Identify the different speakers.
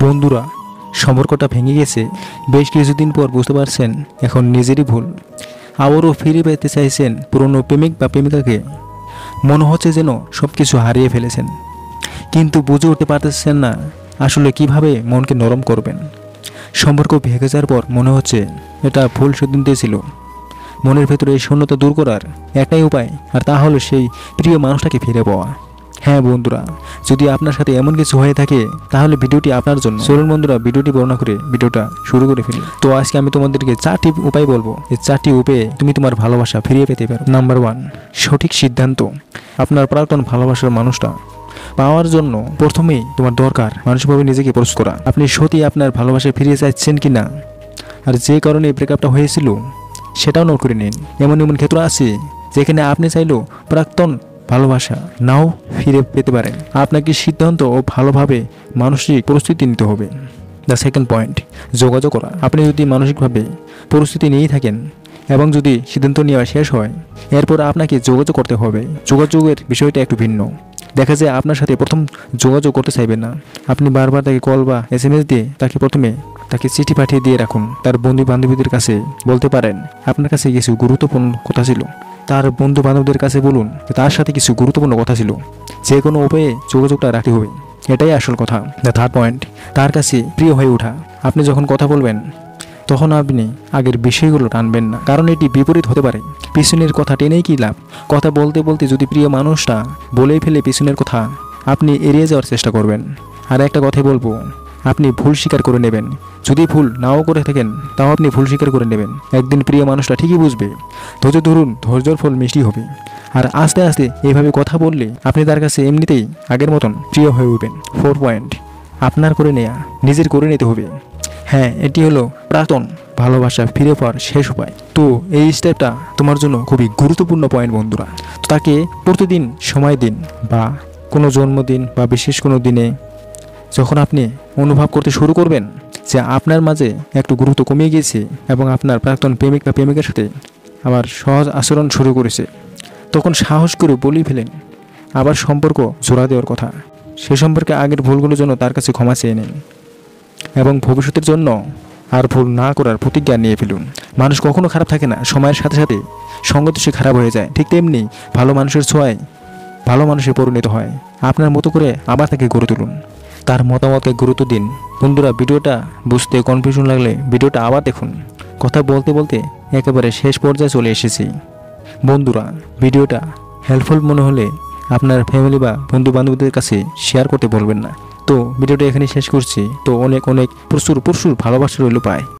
Speaker 1: বন্ধুরা, সম্পর্কটা ভেঙে গেছে। বেশ কিছুদিন পর বুঝতে পারছেন এখন নিজেরই ভুল। আবারও ফিরে পেতে চাইছেন পুরনো প্রেমিক বা প্রেমিকাকে। মনে হচ্ছে যেন সব কিছু হারিয়ে ফেলেছেন, কিন্তু বুঝে উঠতে পারতেছেন না আসলে কিভাবে মনকে নরম করবেন। সম্পর্ক ভেঙে যাওয়ার পর মনে হচ্ছে এটা ভুল সিদ্ধান্ত ছিল। মনের ভেতরে এই শূন্যতা দূর করার একটাই উপায়, আর তা হলো সেই প্রিয় মানুষটাকে ফিরে পাওয়া। হ্যাঁ বন্ধুরা, যদি আপনার সাথে এমন কিছু হয়ে থাকে তাহলে ভিডিওটি আপনার জন্য। চলুন বন্ধুরা, ভিডিওটি বর্ণনা করে ভিডিওটা শুরু করে ফেলি। তো আজকে আমি তোমাদেরকে 4টি উপায় বলবো। এই 4টি উপায়ে তুমি তোমার ভালোবাসা ফিরিয়ে পেতে পারো। নাম্বার 1, সঠিক সিদ্ধান্ত। আপনার প্রাক্তন ভালোবাসার মানুষটা পাওয়ার জন্য প্রথমেই তোমার দরকার মানসিকভাবে নিজেকে প্রস্তুত করা। আপনি সত্যি আপনার ভালোবাসা ফিরিয়ে চাইছেন কিনা, আর যে কারণে ব্রেকআপটা হয়েছিল সেটাও নোট করে নিন। এমন এমন ক্ষেত্র আছে যেখানে আপনি চাইলেও প্রাক্তন ভালোবাসা নাও ফিরে পেতে পারেন। আপনাকে সিদ্ধান্ত ও ভালোভাবে মানসিক প্রস্তুতি নিতে হবে। দ্য সেকেন্ড পয়েন্ট, যোগাযোগ করা। আপনি যদি মানসিকভাবে প্রস্তুতি নিয়েই থাকেন এবং যদি সিদ্ধান্ত নেওয়া শেষ হয়, এরপর আপনাকে যোগাযোগ করতে হবে। যোগাযোগের বিষয়টা একটু ভিন্ন। দেখা যায় আপনার সাথে প্রথম যোগাযোগ করতে চাইবেন না। আপনি বারবার তাকে কল বা SMS দিয়ে তাকে চিঠি পাঠিয়ে দিয়ে রাখুন। তার বন্ধু বান্ধবীদের কাছে বলতে পারেন আপনার কাছে কিছু গুরুত্বপূর্ণ কথা ছিল। তার বন্ধু বান্ধবদের কাছে বলুন তার সাথে কিছু গুরুত্বপূর্ণ কথা ছিল। যে কোনো উপায়ে যোগাযোগটা রাখতে হবে, এটাই আসল কথা। দ্য থার্ড পয়েন্ট, তার কাছে প্রিয় হয়ে ওঠা। আপনি যখন কথা বলবেন তখন আপনি আগের বিষয়গুলো টানবেন না, কারণ এটি বিপরীত হতে পারে। পিছনের কথা টেনেই কি লাভ? কথা বলতে বলতে যদি প্রিয় মানুষটা বলেই ফেলে পিছনের কথা, আপনি এড়িয়ে যাওয়ার চেষ্টা করবেন। আর একটা কথাই বলবো, আপনি ভুল স্বীকার করে নেবেন। যদি ভুল নাও করে থাকেন তাও আপনি ভুল স্বীকার করে নেবেন। একদিন প্রিয় মানুষটা ঠিকই বুঝবে। ধৈর্য ধরুন, ধৈর্যর ফল মিষ্টি হবে। আর আস্তে আস্তে এইভাবে কথা বললে আপনি তার কাছে এমনিতেই আগের মতন প্রিয় হয়ে উঠবেন। 4 পয়েন্ট, আপনার করে নেয়া নিজের করে নিতে হবে। হ্যাঁ, এটি হলো প্রাক্তন ভালোবাসা ফিরে পাওয়ার শেষ উপায়। তো এই স্টেপটা তোমার জন্য খুবই গুরুত্বপূর্ণ পয়েন্ট বন্ধুরা। তো তাকে প্রতিদিন সময় দিন, বা কোনো জন্মদিন বা বিশেষ কোনো দিনে যখন আপনি অনুভব করতে শুরু করবেন যে আপনার মাঝে একটু গুরুত্ব কমিয়ে গিয়েছে এবং আপনার প্রাক্তন প্রেমিক বা প্রেমিকার সাথে আবার সহজ আচরণ শুরু করেছে, তখন সাহস করে বলি ফেলেন আবার সম্পর্ক জোড়া দেওয়ার কথা। সে সম্পর্কে আগের ভুলগুলোর জন্য তার কাছে ক্ষমা চেয়ে নিন এবং ভবিষ্যতের জন্য আর ভুল না করার প্রতিজ্ঞা নিয়ে ফেলুন। মানুষ কখনো খারাপ থাকে না, সময়ের সাথে সাথে সঙ্গত সে খারাপ হয়ে যায়। ঠিক তেমনি ভালো মানুষের ছোঁয়ায় ভালো মানুষে পরিণত হয়। আপনার মতো করে আবার তাকে গড়ে তুলুন, তার মতামতকে গুরুত্ব দিন। বন্ধুরা, ভিডিওটা বুঝতে কনফিউশন লাগলে ভিডিওটা আবার দেখুন। কথা বলতে বলতে একেবারে শেষ পর্যায়ে চলে এসেছি। বন্ধুরা, ভিডিওটা হেল্পফুল মনে হলে আপনার ফ্যামিলি বা বন্ধু বান্ধবদের কাছে শেয়ার করতে বলবেন না। তো ভিডিওটা এখানে শেষ করছি। তো অনেক প্রচুর ভালোবাসা রইল পায়।